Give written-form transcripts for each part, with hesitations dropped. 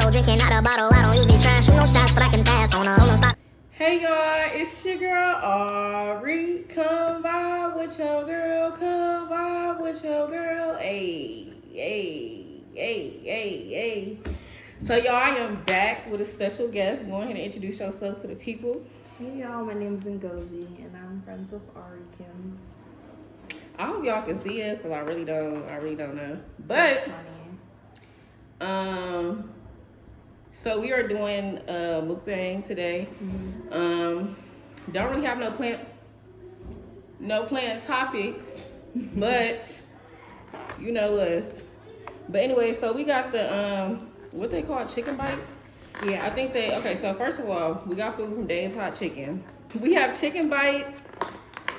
bottle, drinking out a bottle. I don't usually try and shoot no shots, but I can pass on a no stop. Hey y'all, it's your girl Ari. Come vibe with your girl, come vibe with your girl. Hey, hey, hey, hey, hey. So y'all, I am back with a special guest. Go ahead and introduce yourself to the people. Hey y'all, my name's Ngozi and I'm friends with Ari Kims. I hope y'all can see us because I really don't know. But so we are doing a MUKBANG today. Don't really have no planned topics, but you know us. But anyway, so we got the what they call chicken bites. Yeah, I think okay. So first of all, we got food from Dave's Hot Chicken. We have chicken bites.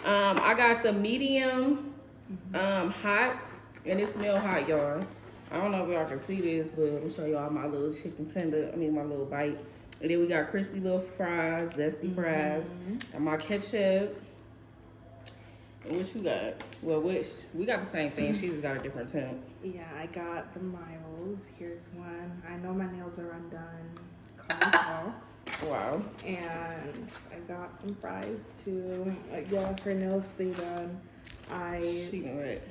I got the medium hot, and it smells hot, y'all. I don't know if y'all can see this, but I'm gonna show y'all my little chicken tender. My little bite. And then we got crispy little fries, zesty fries. Got my ketchup. And what you got? Well, we got the same thing. She just got a different temp. Yeah, I got the miles. Here's one. I know my nails are undone. Call me tough. Wow. And I got some fries too. Yeah, her nails stay done. She right.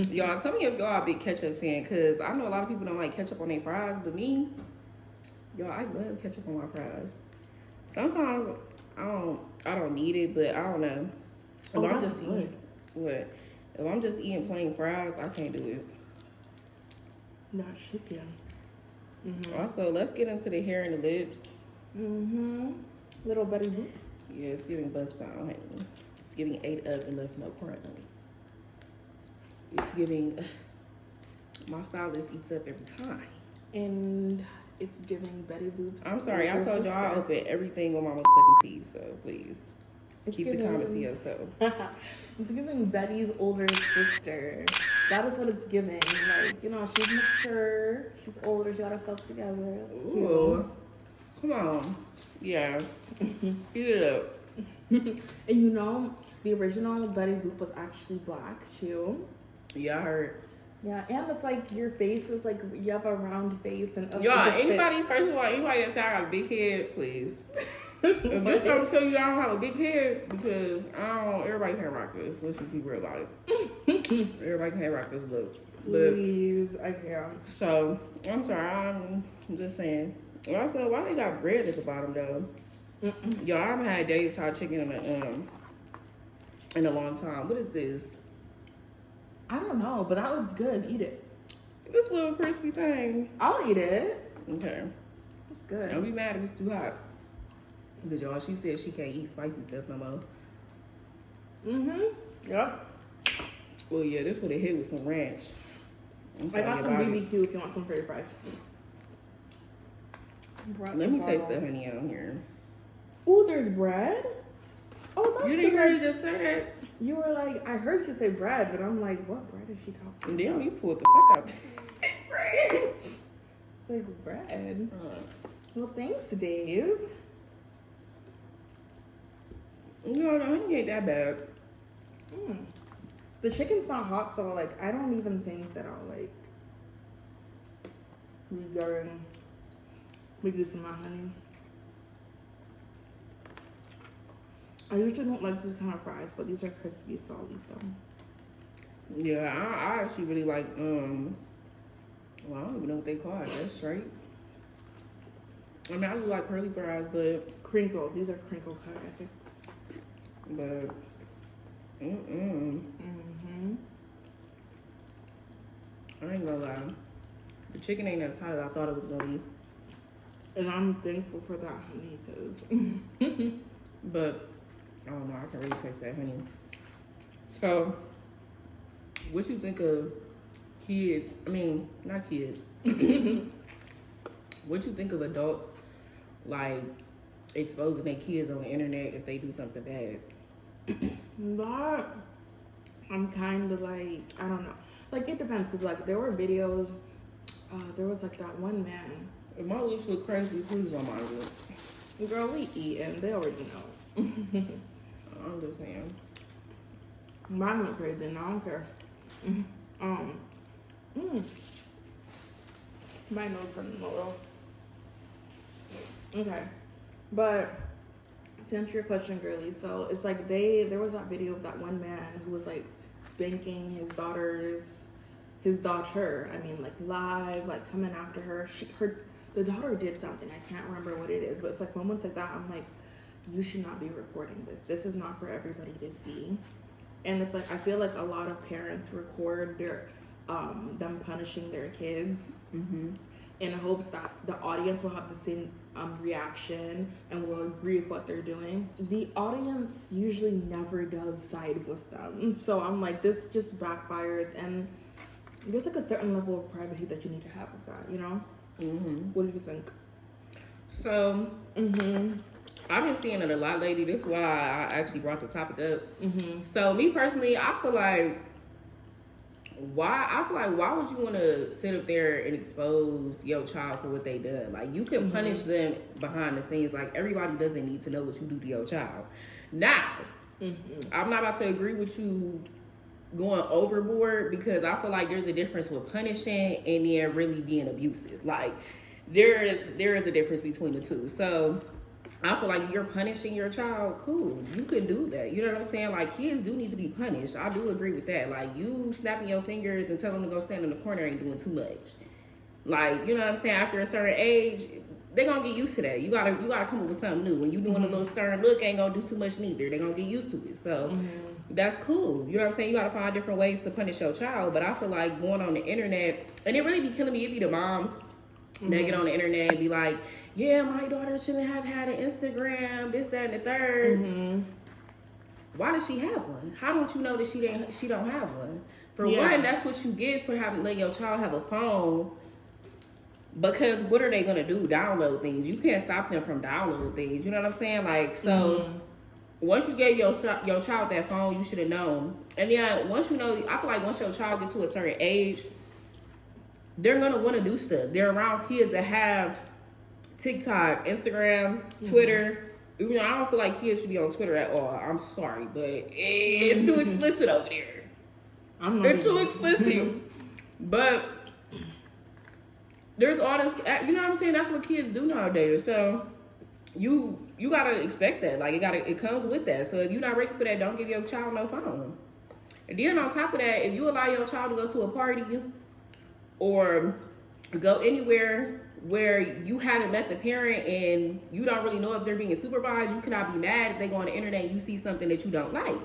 Y'all, tell me if y'all a big ketchup fan, cause I know a lot of people don't like ketchup on their fries, but me, y'all, I love ketchup on my fries. Sometimes I don't need it, but I don't know. Oh, that's good. What? If I'm just eating plain fries, I can't do it. Not chicken. Also, let's get into the hair and the lips. Little Betty Boop. Yeah, it's giving bust down, honey. It's giving 8 up and left no crumb. It's giving, my stylist eats up every time. And it's giving Betty Boop's. I'm sorry, I told y'all I open everything with my motherfucking teeth, so please. Keep the comments to yourself. It's giving Betty's older sister. That is what it's giving. Like, you know, she's mature, she's older, she got herself together. That's Ooh. Cute. Come on. Yeah. Eat it up. And you know, the original Betty Boop was actually black too. Yeah, I heard. Yeah, and it's like your face is like, you have a round face and y'all, anybody, first of all, anybody that say I got a big head, please. If this don't tell you I don't have a big head, because everybody can't rock this. Let's just be real about it. Everybody can't rock this look. But, please, I can't. So, I'm sorry, I'm just saying. Also, why they got bread at the bottom though? Y'all, I haven't had Dave's Hot Chicken in a long time. What is this? I don't know, but that looks good. Eat it. This little crispy thing. I'll eat it. Okay. It's good. Don't be mad if it's too hot. Because y'all, she said she can't eat spicy stuff no more. Yep. Well, yeah, this would have hit with some ranch. I got some BBQ if you want some for your fries. Let me taste the honey on here. Ooh, there's bread? Oh, that's You didn't hear you just say that? You were like, I heard you say bread, but I'm like, what bread is she talking about? And then you pulled the fuck out. Bread. It's like bread. Well, thanks, Dave. No, the honey ain't that bad. The chicken's not hot, so like I don't even think that I'll like reducing my honey. I usually don't like these kind of fries, but these are crispy, so I'll eat them. Yeah, I actually really like well, I don't even know what they call it. That's straight. I mean, I do like curly fries, but crinkle. These are crinkle cut, I think. But I ain't gonna lie. The chicken ain't as hot as I thought it was gonna be. And I'm thankful for that honey, cause but I don't know, I can really taste that honey. So what you think of kids, I mean, not kids. What you think of adults like exposing their kids on the internet if they do something bad? That I'm kind of like, I don't know. Like, it depends, because, like, there were videos, there was, like, that one man. If my lips look crazy, please don't mind it. Girl, we eating. They already know. I'm just saying. Mine went crazy, and I don't care. My nose running a little. Okay. But to answer your question, girly, so it's like there was that video of that one man who was like spanking his daughter, I mean, like live, like coming after her. The daughter did something. I can't remember what it is, but it's like moments like that. I'm like, you should not be reporting this. This is not for everybody to see. And it's like, I feel like a lot of parents record them punishing their kids in hopes that the audience will have the same reaction and will agree with what they're doing. The audience usually never does side with them. So I'm like, this just backfires, and there's like a certain level of privacy that you need to have with that, you know? What do you think? So, I've been seeing it a lot lately. This is why I actually brought the topic up. So, me personally, I feel like why would you want to sit up there and expose your child for what they done? Like, you can punish them behind the scenes. Like, everybody doesn't need to know what you do to your child. Now, I'm not about to agree with you going overboard, because I feel like there's a difference with punishing and then really being abusive. Like, there is a difference between the two. So I feel like you're punishing your child, cool, you can do that. You know what I'm saying? Like, kids do need to be punished. I do agree with that. Like, you snapping your fingers and telling them to go stand in the corner ain't doing too much. Like, you know what I'm saying? After a certain age, they gonna get used to that. You gotta come up with something new. When you doing a little stern look, ain't gonna do too much neither. They gonna get used to it. So that's cool. You know what I'm saying? You gotta find different ways to punish your child. But I feel like going on the internet, and it really be killing me. It be the moms that get on the internet and be like, yeah, my daughter shouldn't have had an Instagram, this, that, and the third. Why does she have one? How don't you know that she don't have one? For one, that's what you get for letting your child have a phone. Because what are they gonna do? Download things. You can't stop them from downloading things. You know what I'm saying? Like, so once you gave your child that phone, you should have known. And then once you know, I feel like once your child gets to a certain age, they're gonna want to do stuff. They're around kids that have TikTok, Instagram, Twitter. You know, I don't feel like kids should be on Twitter at all. I'm sorry, but it's too explicit over there. It's too explicit. But there's all this, you know what I'm saying? That's what kids do nowadays. So you gotta expect that. Like, it comes with that. So if you're not ready for that, don't give your child no phone. And then on top of that, if you allow your child to go to a party or go anywhere where you haven't met the parent and you don't really know if they're being supervised, you cannot be mad if they go on the internet and you see something that you don't like.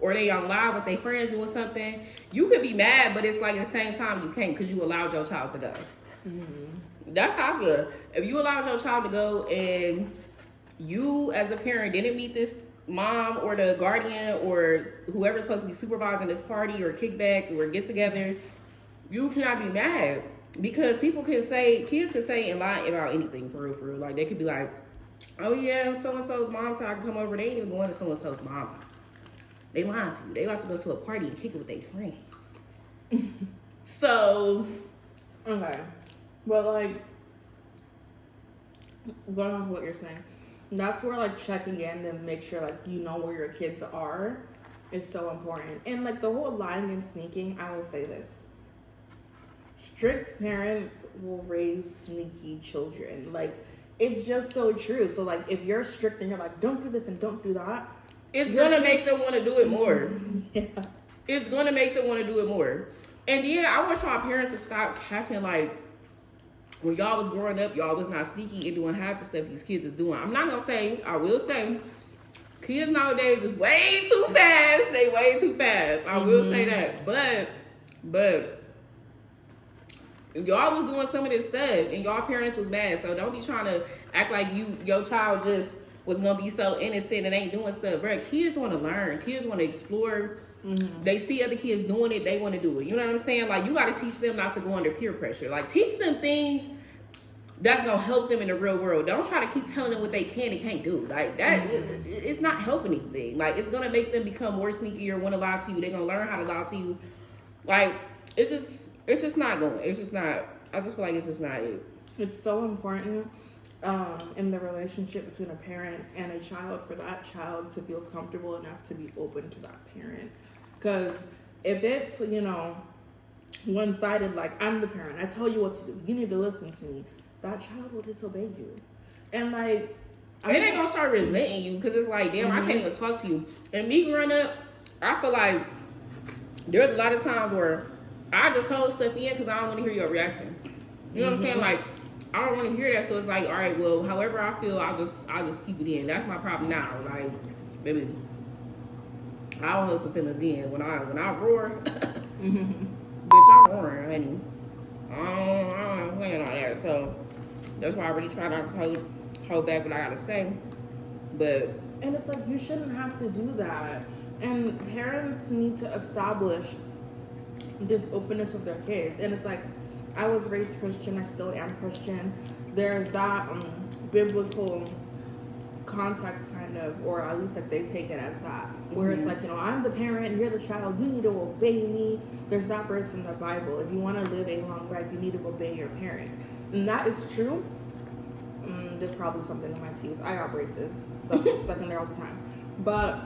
Or they on live with their friends doing something. You could be mad, but it's like at the same time you can't, because you allowed your child to go. That's how I feel. If you allowed your child to go and you as a parent didn't meet this mom or the guardian or whoever's supposed to be supervising this party or kickback or get together, you cannot be mad. Because kids can say and lie about anything, for real. Like, they could be like, oh yeah, so-and-so's mom's house, I can come over. They ain't even going to so-and-so's mom's house. They lying to you. They about to go to a party and kick it with their friends. So. Okay. But, like, going off what you're saying, that's where, like, checking in and make sure, like, you know where your kids are is so important. And, like, the whole lying and sneaking, I will say this. Strict parents will raise sneaky children. Like, it's just so true. So, like, if you're strict and you're like, don't do this and don't do that, it's gonna make them want to do it more. Yeah. It's gonna make them want to do it more. And yeah, I want y'all parents to stop acting like when y'all was growing up, y'all was not sneaky and doing half the stuff these kids is doing. I will say, kids nowadays is way too fast. They way too fast. I will say that. But y'all was doing some of this stuff and y'all parents was bad. So don't be trying to act like your child just was gonna be so innocent and ain't doing stuff. Bro, kids want to learn. Kids want to explore. They see other kids doing it, they want to do it. You know what I'm saying? Like, you got to teach them not to go under peer pressure. Like, teach them things that's going to help them in the real world. Don't try to keep telling them what they can and can't do. Like, that, it's not helping anything. Like, it's going to make them become more sneaky or want to lie to you. They're going to learn how to lie to you. Like, it's just not going. It's just not, I just feel like it's just not it. It's so important in the relationship between a parent and a child for that child to feel comfortable enough to be open to that parent. Because if it's, you know, one-sided, like, I'm the parent, I tell you what to do, you need to listen to me, that child will disobey you. And like, And they gonna start resenting you because it's like, damn, I can't even talk to you. And me growing up, I feel like there's a lot of times where I just hold stuff in because I don't want to hear your reaction. You know what I'm saying? Like, I don't want to hear that, so it's like, all right, well, however I feel, I'll just keep it in. That's my problem now. Like, baby, I'll hold some feelings in. When I roar, bitch, I'm roaring, honey. I don't plan all that. So that's why I really try not to hold back what I gotta say. But and it's like, you shouldn't have to do that. And parents need to establish this openness with their kids. And it's like, I was raised Christian, I still am Christian. There's that biblical context kind of, or at least like they take it as that, where it's like, you know, I'm the parent, you're the child, you need to obey me. There's that verse in the Bible, if you want to live a long life, you need to obey your parents. And that is true. There's probably something in my teeth. I got braces stuck in there all the time. But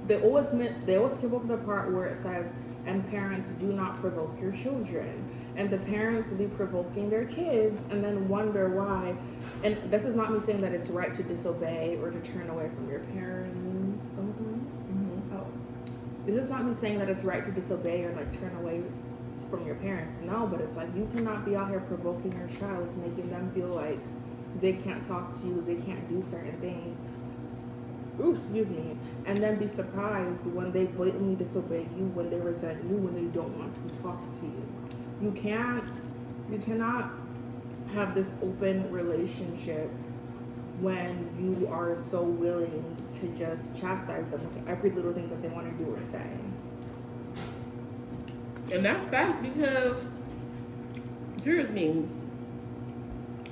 they always skip over the part where it says, and parents, do not provoke your children. And the parents be provoking their kids and then wonder why. And this is not me saying that it's right to disobey or to turn away from your parents. This is not me saying that it's right to disobey or like turn away from your parents. No, but it's like, you cannot be out here provoking your child, making them feel like they can't talk to you, they can't do certain things. Ooh, excuse me. And then be surprised when they blatantly disobey you, when they resent you, when they don't want to talk to you. You cannot have this open relationship when you are so willing to just chastise them with every little thing that they want to do or say. And that's fact, because here's me.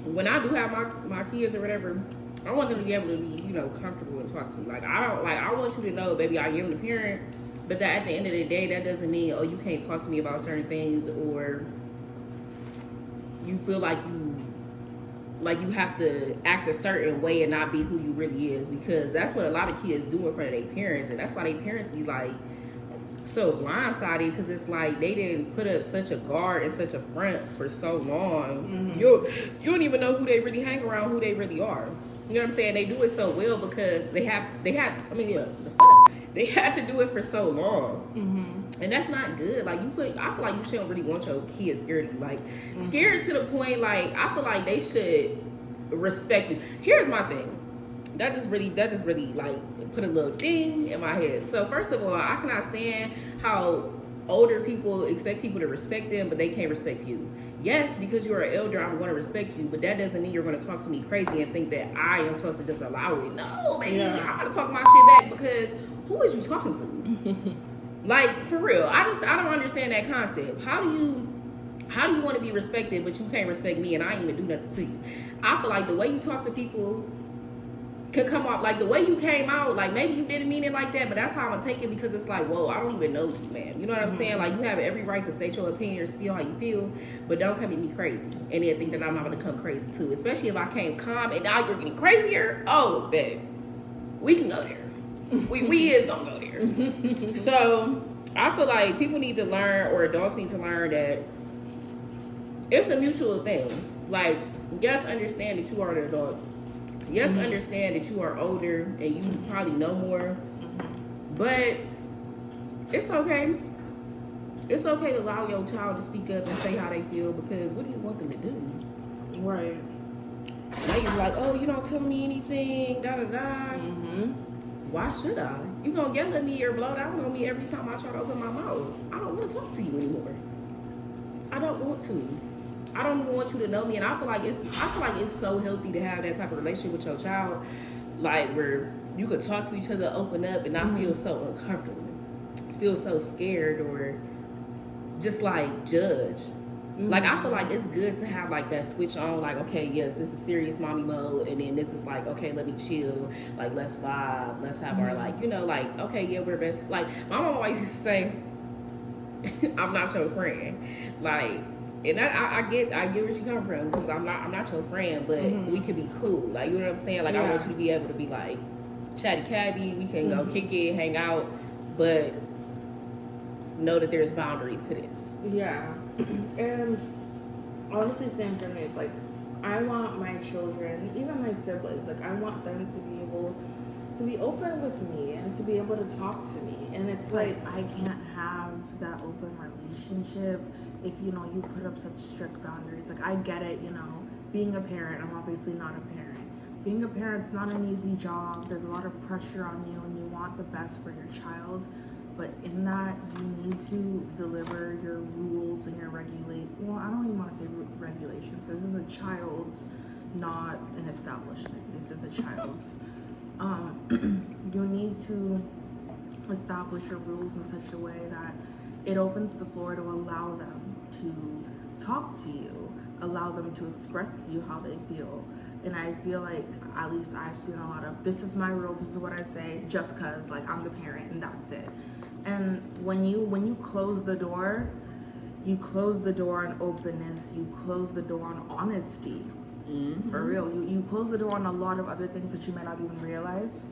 When I do have my kids or whatever, I want them to be able to be, you know, comfortable and talk to me. Like, I want you to know, baby, I am the parent, but that at the end of the day, that doesn't mean, oh, you can't talk to me about certain things, or you feel like you have to act a certain way and not be who you really is, because that's what a lot of kids do in front of their parents, and that's why their parents be like so blindsided, because it's like they didn't put up such a guard and such a front for so long. You don't even know who they really hang around, who they really are. You know what I'm saying? They do it so well because they had to do it for so long. And that's not good. Like, I feel like you shouldn't really want your kids scared of you. Like, scared to the point, like, I feel like they should respect you. Here's my thing. That just really like put a little ding in my head. So first of all, I cannot stand how older people expect people to respect them, but they can't respect you. Yes, because you're an elder, I'm going to respect you, but that doesn't mean you're going to talk to me crazy and think that I am supposed to just allow it. No, baby, I'm going to talk my shit back, because who is you talking to? Like, for real, I don't understand that concept. How do you want to be respected, but you can't respect me and I ain't even do nothing to you? I feel like the way you talk to people can come off, like the way you came out, like maybe you didn't mean it like that, but that's how I'm gonna take it, because it's like, whoa, I don't even know you, man. You know what I'm saying? Like, you have every right to state your opinion or feel how you feel, but don't come at me crazy and then think that I'm not gonna come crazy too, especially if I came calm and now you're getting crazier. Oh, babe, we can go there. we is gonna go there. So I feel like people need to learn, or adults need to learn, that it's a mutual thing. Like, yes, understand that you are the adult. Yes, understand that you are older and you probably know more, but it's okay. It's okay to allow your child to speak up and say how they feel, because what do you want them to do? Right. Now you're like, oh, you don't tell me anything, da-da-da. Why should I? You gonna yell at me or blow down on me every time I try to open my mouth. I don't want to talk to you anymore. I don't want to. I don't even want you to know me, and I feel like it's so healthy to have that type of relationship with your child, like where you could talk to each other, open up, and not feel so uncomfortable, feel so scared, or just like judge. Like, I feel like it's good to have like that switch on, like, okay, yes, this is serious mommy mode, and then this is like, okay, let me chill, like, let's vibe, let's have our, like, you know, like, okay, yeah, we're best. Like, my mom always used to say, I'm not your friend, like. And I get where she come from, because I'm not your friend, but we can be cool. Like, you know what I'm saying? Like, I want you to be able to be like chatty catty. We can go kick it, hang out, but know that there's boundaries to this. Yeah. And honestly, same for me. It's like, I want my children, even my siblings, like I want them to be able to be open with me and to be able to talk to me. And it's like I can't have that open relationship if, you know, you put up such strict boundaries. Like I get it, you know, being a parent, I'm obviously not a parent. Being a parent's not an easy job. There's a lot of pressure on you and you want the best for your child. But in that, you need to deliver your rules and your well, I don't even want to say regulations, because this is a child, not an establishment. This is a child. You need to establish your rules in such a way that it opens the floor to allow them to talk to you, allow them to express to you how they feel. And I feel like, at least I've seen a lot of, this is my rule, this is what I say, just because, like, I'm the parent and that's it. And when you close the door, you close the door on openness, you close the door on honesty. Mm-hmm. For real. You close the door on a lot of other things that you might not even realize.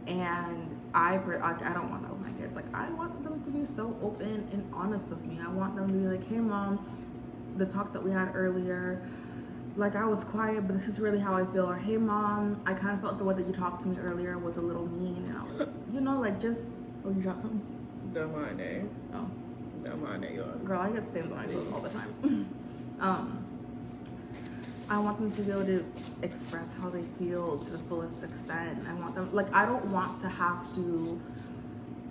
And I don't want that with my kids. Like, I want them to be so open and honest with me. I want them to be like, hey mom, the talk that we had earlier, like I was quiet, but this is really how I feel. Or hey mom, I kind of felt the way that you talked to me earlier was a little mean. And I was, you know, like just, oh, you dropped something? Don't mind that. Oh. Don't mind that, y'all. Girl, I get stains on my clothes all the time. I want them to be able to express how they feel to the fullest extent. I want them, like, I don't want to have to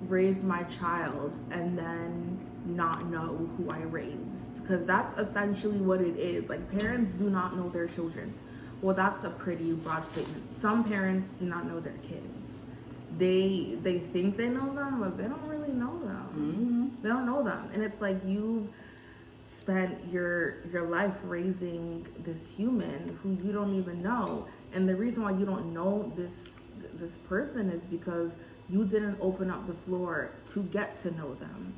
raise my child and then not know who I raised, because that's essentially what it is. Like, parents do not know their children. Well, that's a pretty broad statement. Some parents do not know their kids. They think they know them, but they don't really know them. Mm-hmm. They don't know them. And it's like, you've spent your life raising this human who you don't even know. And the reason why you don't know this person is because you didn't open up the floor to get to know them.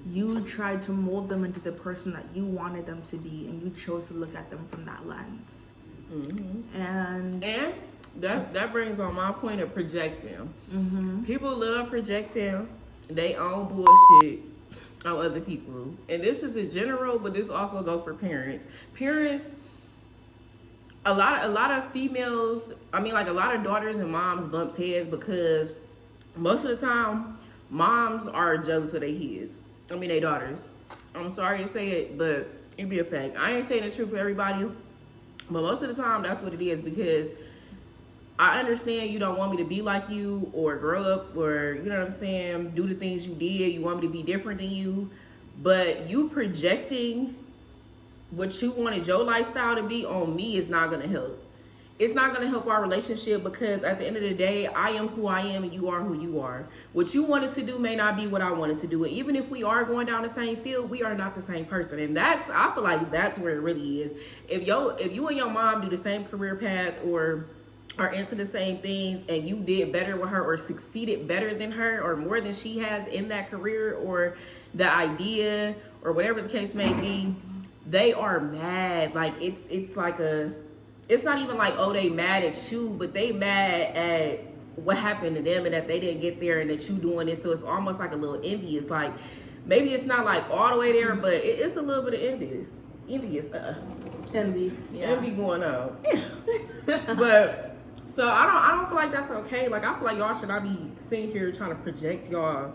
You tried to mold them into the person that you wanted them to be, and you chose to look at them from that lens. Mm-hmm. And that brings on my point of projecting. Mm-hmm. People love projecting they own bullshit on other people. And this is in general, but this also goes for parents. Parents, a lot of females, I mean, like a lot of daughters and moms bumps heads because most of the time, moms are jealous of their kids. I mean, their daughters. I'm sorry to say it, but it be a fact. I ain't saying the truth for everybody, but most of the time, that's what it is, because I understand you don't want me to be like you or grow up or, you know what I'm saying, do the things you did. You want me to be different than you, but you projecting what you wanted your lifestyle to be on me is not going to help. It's not going to help our relationship, because at the end of the day, I am who I am and you are who you are. What you wanted to do may not be what I wanted to do. And even if we are going down the same field, we are not the same person. And I feel like that's where it really is. If you and your mom do the same career path or are into the same things, and you did better with her or succeeded better than her or more than she has in that career or the idea or whatever the case may be, they are mad. Like it's like it's not even like, oh, they mad at you, but they mad at what happened to them and that they didn't get there and that you doing it. So it's almost like a little envious. Like, maybe it's not like all the way there, but it's a little bit of envious. Envy. Yeah. Envy going on. But so I don't feel like that's okay. Like, I feel like y'all should not be sitting here trying to project y'all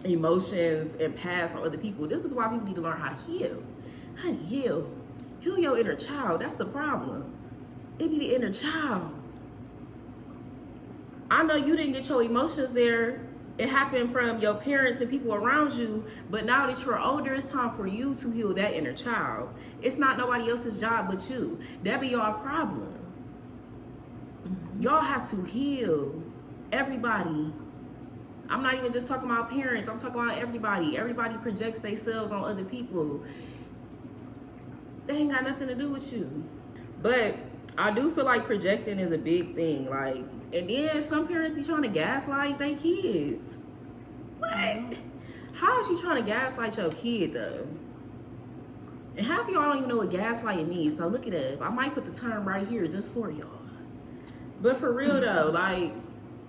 emotions and past on other people. This is why people need to learn how to heal. How to heal. Heal your inner child. That's the problem. It be the inner child. I know you didn't get your emotions there. It happened from your parents and people around you, but now that you're older, it's time for you to heal that inner child. It's not nobody else's job but you. That be your problem. Y'all have to heal. Everybody. I'm not even just talking about parents. I'm talking about everybody. Everybody projects themselves on other people. They ain't got nothing to do with you. But I do feel like projecting is a big thing. Like, and then some parents be trying to gaslight their kids. What? How is you trying to gaslight your kid though? And half of y'all don't even know what gaslighting means. So look it up. I might put the term right here just for y'all. But for real though, like,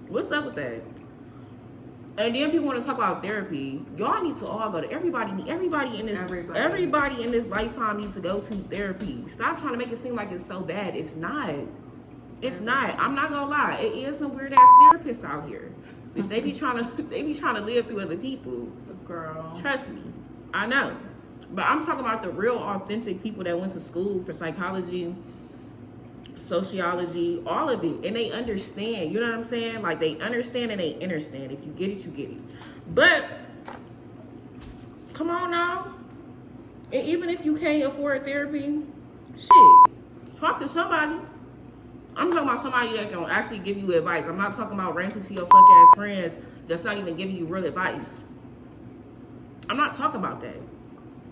what's up with that? And then people want to talk about therapy. Y'all need to all go to everybody in this lifetime needs to go to therapy. Stop trying to make it seem like it's so bad. It's not. It's not. I'm not gonna lie. It is some weird ass therapists out here. Bitch, they be trying to live through other people. Girl. Trust me. I know. But I'm talking about the real authentic people that went to school for psychology, sociology, all of it, and they understand. You know what I'm saying? Like, they understand and they understand. If you get it, you get it. But come on now, and even if you can't afford therapy, shit, talk to somebody. I'm talking about somebody that can actually give you advice. I'm not talking about ranting to your fuck ass friends that's not even giving you real advice. I'm not talking about that.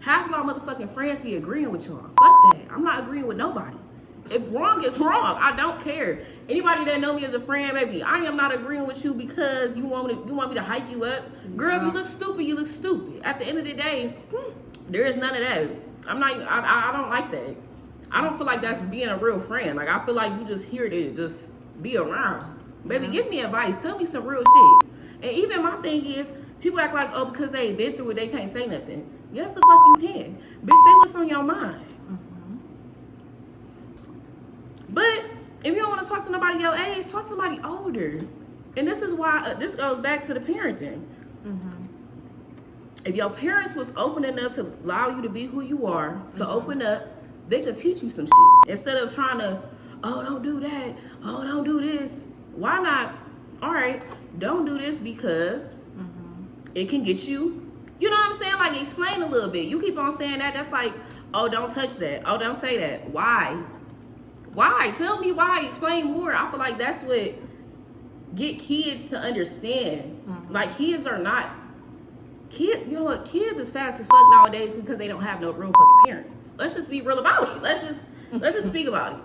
Half y'all motherfucking friends be agreeing with y'all. Fuck that. I'm not agreeing with nobody. If wrong is wrong, I don't care. Anybody that know me as a friend, baby, I am not agreeing with you because you want me to hype you up. Girl, if you look stupid, you look stupid. At the end of the day, there is none of that. I don't like that. I don't feel like that's being a real friend. Like, I feel like you just here to just be around. Baby, give me advice. Tell me some real shit. And even my thing is, people act like, oh, because they ain't been through it, they can't say nothing. Yes, the fuck you can. Bitch, say what's on your mind. But if you don't want to talk to nobody your age, talk to somebody older. And this is why, this goes back to the parenting. If your parents was open enough to allow you to be who you are, to open up, they could teach you some shit. Instead of trying to, oh, don't do that. Oh, don't do this. Why not? All right, don't do this because it can get you. You know what I'm saying? Like, explain a little bit. You keep on saying that. That's like, oh, don't touch that. Oh, don't say that. Why? Why? Tell me why. Explain more. I feel like that's what get kids to understand. Like, kids are not... You know what? Kids is fast as fuck nowadays because they don't have no real fucking parents. Let's just be real about it. Let's just speak about it.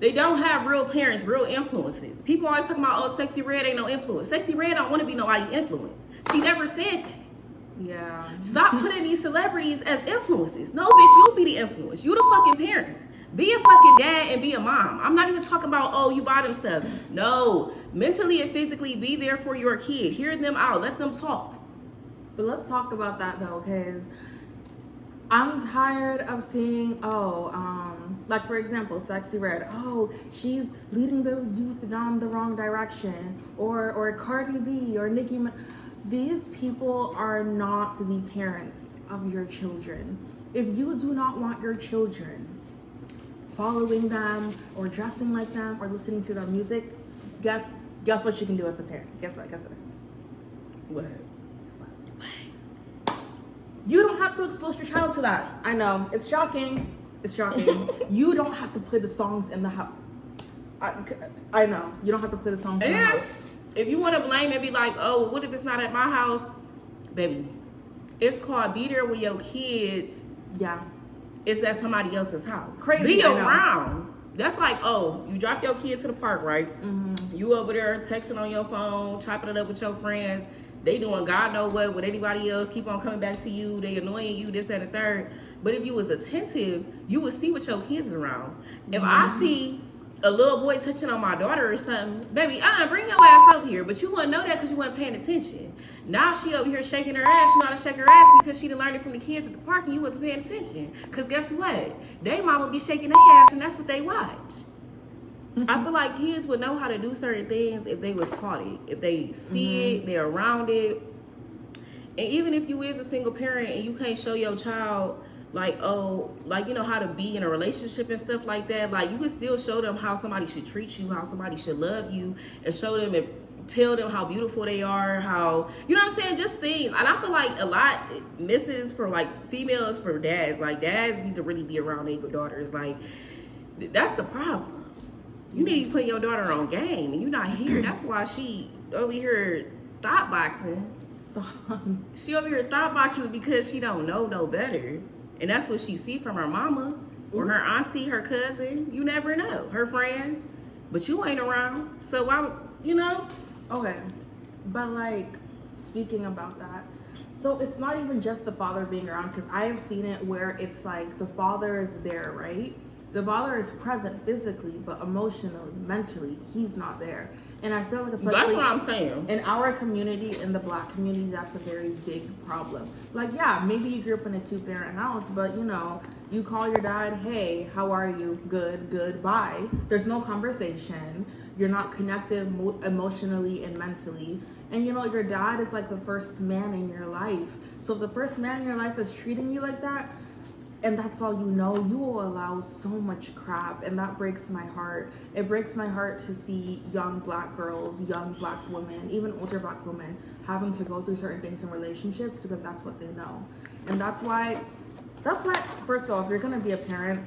They don't have real parents, real influences. People always talking about, oh, Sexy Red ain't no influence. Sexy Red don't want to be nobody's influence. She never said that. Yeah. Stop putting these celebrities as influences. No, bitch, you be the influence. You the fucking parent. Be a fucking dad and be a mom. I'm not even talking about, oh, you buy them stuff. No. Mentally and physically be there for your kid. Hear them out. Let them talk. But let's talk about that, though, because I'm tired of seeing, like, for example, Sexy Red. Oh, she's leading the youth down the wrong direction. Or Cardi B or Nicki Minaj. These people are not the parents of your children. If you do not want your children following them or dressing like them or listening to their music, guess what you can do as a parent? Guess what? What? You don't have to expose your child to that. I know. It's shocking. You don't have to play the songs in the house. I know. You don't have to play the songs in the house. If you want to blame and be like, oh, well, what if it's not at my house? Baby, it's called be there with your kids. Yeah. It's at somebody else's house. Crazy. Be around. That's like, oh, you drop your kids to the park, right? You over there texting on your phone, chopping it up with your friends. They doing God know what with anybody else. Keep on coming back to you. They annoying you, this, that, and the third. But if you was attentive, you would see what your kids are around. If I see a little boy touching on my daughter or something, baby, bring your ass over here. But you wouldn't know that because you weren't paying attention. Now she over here shaking her ass. She know how to shake her ass because she done learned it from the kids at the park and you wasn't paying attention. Because guess what? They mama be shaking their ass and that's what they watch. I feel like kids would know how to do certain things if they was taught it. If they see it, they're around it. And even if you is a single parent and you can't show your child like, oh, like, you know, how to be in a relationship and stuff like that, like, you can still show them how somebody should treat you, how somebody should love you, and show them and tell them how beautiful they are, how, you know what I'm saying, just things. And I feel like a lot misses for, like, females for dads. Like, dads need to really be around their daughters. Like, that's the problem. You need to put your daughter on game, and you're not here. That's why she over here thought boxing. She over here thought boxing because she don't know no better. And that's what she see from her mama or her auntie, her cousin. You never know. Her friends. But you ain't around. So why would, you know? Okay. But like, speaking about that, so it's not even just the father being around, because I have seen it where it's like the father is there, right? The father is present physically, but emotionally, mentally, he's not there. And I feel like, especially that's what I'm saying. in our community, in the Black community, that's a very big problem. Like, yeah, maybe you grew up in a 2-parent house, but you know, you call your dad, hey, how are you? Good, good, bye. There's no conversation. You're not connected emotionally and mentally. And you know, your dad is like the first man in your life. So if the first man in your life is treating you like that, and that's all you know, you will allow so much crap, and that breaks my heart. It breaks my heart to see young Black girls, young Black women, even older Black women having to go through certain things in relationships because that's what they know. And that's why, first off, if you're gonna be a parent,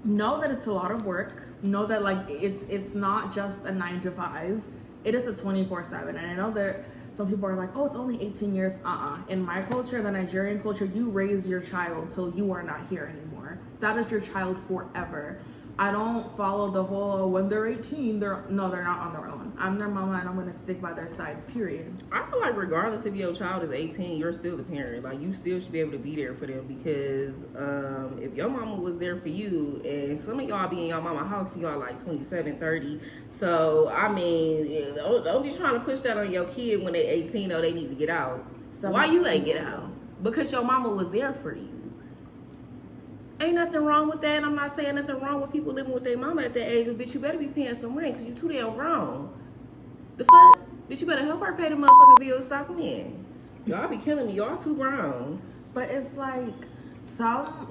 know that it's a lot of work. Know that like it's not just a 9 to 5. It is a 24/7. And I know that some people are like, oh, it's only 18 years. In my culture, the Nigerian culture, you raise your child till you are not here anymore. That is your child forever. I don't follow the whole, when they're 18, they're not on their own. I'm their mama and I'm gonna stick by their side, period. I feel like regardless if your child is 18, you're still the parent. Like, you still should be able to be there for them because if your mama was there for you, and some of y'all be in your mama house till y'all like 27, 30. So, I mean, don't be trying to push that on your kid when they 18 or they need to get out. Why you ain't get out? Because your mama was there for you. Ain't nothing wrong with that. I'm not saying nothing wrong with people living with their mama at that age, but bitch, you better be paying some rent because you too damn grown. The fuck? Bitch, you better help her pay the motherfucking bills. Stop playing. Y'all be killing me. Y'all too grown. But it's like some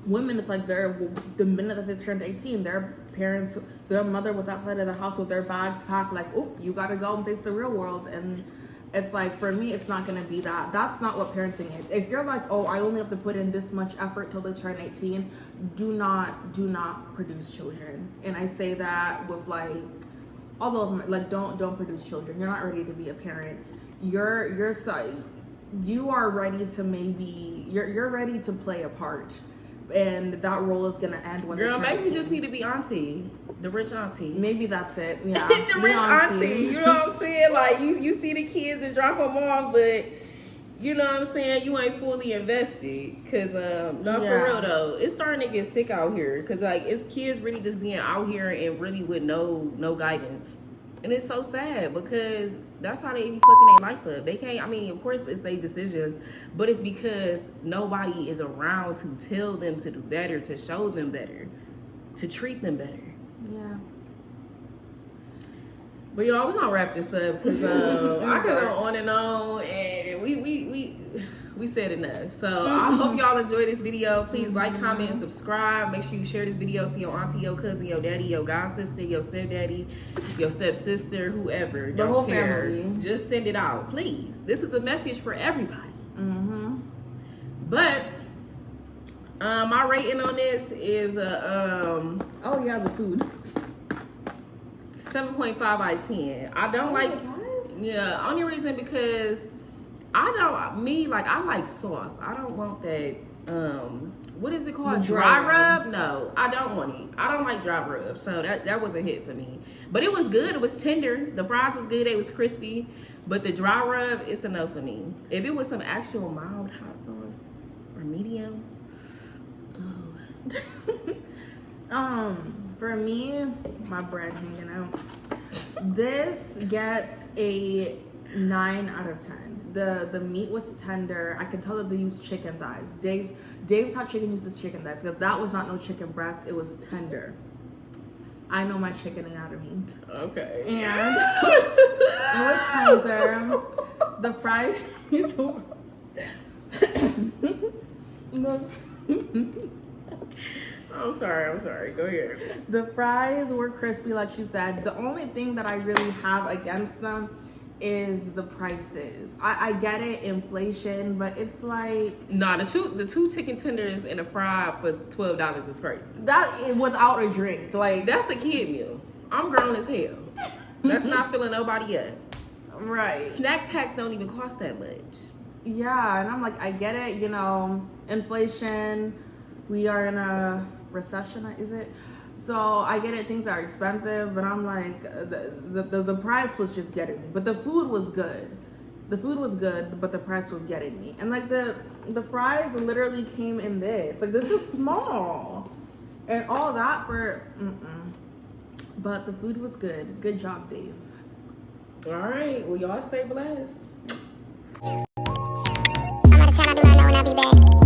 women, it's like the minute that they turned 18, their parents, their mother was outside of the house with their bags packed, like, oh, you gotta go and face the real world. And it's like, for me, it's not gonna be that. That's not what parenting is. If you're like, oh, I only have to put in this much effort till they turn 18, do not produce children. And I say that with like, all of them, like, don't produce children. You're not ready to be a parent. You are ready to you're ready to play a part. And that role is gonna end when girl, maybe you just need to be auntie, the rich auntie. Maybe that's it. Yeah, the rich auntie. You know what I'm saying? Like you see the kids and drop them off, but you know what I'm saying? You ain't fully invested. Cause for real though, it's starting to get sick out here. Cause like it's kids really just being out here and really with no guidance, and it's so sad because that's how they be fucking their life up. They can't, I mean, of course it's their decisions, but it's because nobody is around to tell them to do better, to show them better, to treat them better. Yeah. But y'all, we're gonna wrap this up because I could go on and we said enough. So I hope y'all enjoyed this video. Please like, comment, and subscribe. Make sure you share this video to your auntie, your cousin, your daddy, your god sister, your stepdaddy, your stepsister, whoever. The whole family. Just send it out, please. This is a message for everybody. Mm-hmm. But my rating on this is oh yeah, the food. 7.5 out of 10. I don't like. Yeah, only reason because I like sauce. I don't want that, what is it called? Dry rub? No, I don't want it. I don't like dry rub. So that was a hit for me. But it was good. It was tender. The fries was good. They was crispy. But the dry rub, it's a no for me. If it was some actual mild hot sauce or medium, oh. For me, my bread hanging out. This gets a 9 out of 10. The meat was tender. I can tell that they used chicken thighs. Dave's hot chicken uses chicken thighs because that was not no chicken breast. It was tender. I know my chicken anatomy. Okay. And it was tender. The fries. I'm sorry. Go ahead. The fries were crispy, like she said. The only thing that I really have against them is the prices. I get it, inflation, but it's like the two chicken tenders and a fry for $12 is crazy. That without a drink, like that's a kid meal. I'm grown as hell. That's not filling nobody up. Right. Snack packs don't even cost that much. Yeah, and I'm like, I get it, you know, inflation. We are in a recession, is it? So I get it, things are expensive, but I'm like, the price was just getting me. But the food was good. The food was good, but the price was getting me. And like the fries literally came in this. Like, this is small. And all that for, But the food was good. Good job, Dave. All right. Well, y'all stay blessed. I'm out of town, I do not know when I'll be back.